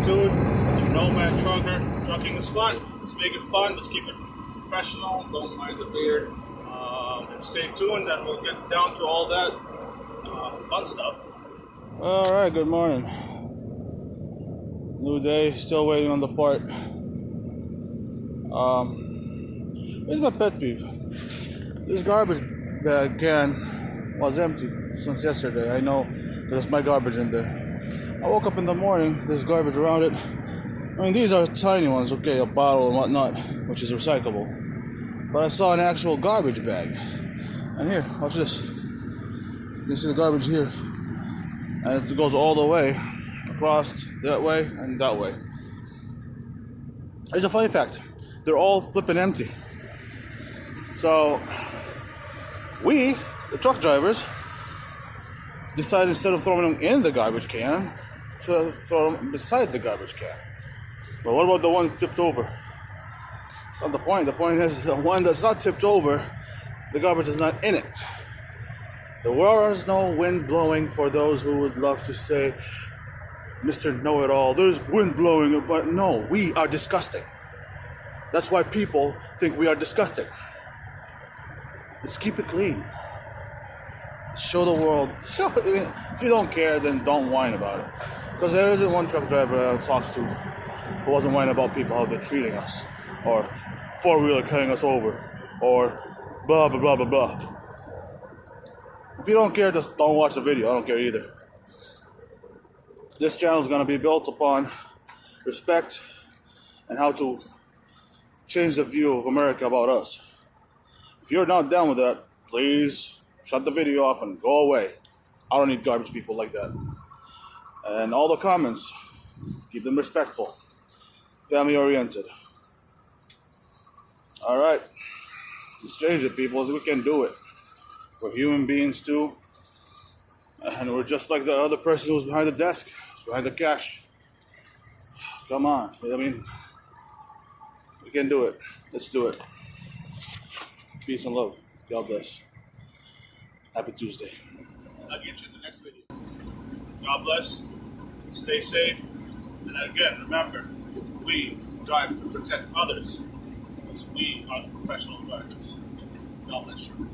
Anqud, the Nomad Trucker. Trucking is fun. Let's make it fun. Let's keep it professional. Don't mind the beard. And stay tuned, and we'll get down to all that fun stuff. All right, good morning. New day, still waiting on the part. Here's my pet peeve. This garbage bag can was empty since yesterday. I know there's my garbage in there. I woke up in the morning, there's garbage around it. I mean, these are tiny ones, okay, a bottle and whatnot, which is recyclable. But I saw an actual garbage bag. And here, watch this. You can see the garbage here. And it goes all the way across that way and that way. Here's a funny fact. They're all flipping empty. So, we, the truck drivers, decided instead of throwing them in the garbage can, to throw them beside the garbage can. But what about the ones tipped over? That's not the point. The point is the one that's not tipped over, the garbage is not in it. There is no wind blowing for those who would love to say, Mr. Know-It-All, there's wind blowing, but no, we are disgusting. That's why people think we are disgusting. Let's keep it clean. Show the world. If you don't care, then don't whine about it. Because there isn't one truck driver that talks to who wasn't whining about people, how they're treating us, or four-wheeler cutting us over, or blah, blah, blah, blah, blah. If you don't care, just don't watch the video. I don't care either. This channel is going to be built upon respect and how to change the view of America about us. If you're not down with that, please shut the video off and go away. I don't need garbage people like that. And all the comments, keep them respectful, family-oriented. All right, let's change it, people. We can do it. We're human beings too, and we're just like the other person who's behind the desk, who's behind the cash. Come on, I mean, we can do it. Let's do it. Peace and love. God bless. Happy Tuesday. I'll get you in the next video. God bless. Stay safe. And again, remember, we drive to protect others because we are the professional drivers. God bless you.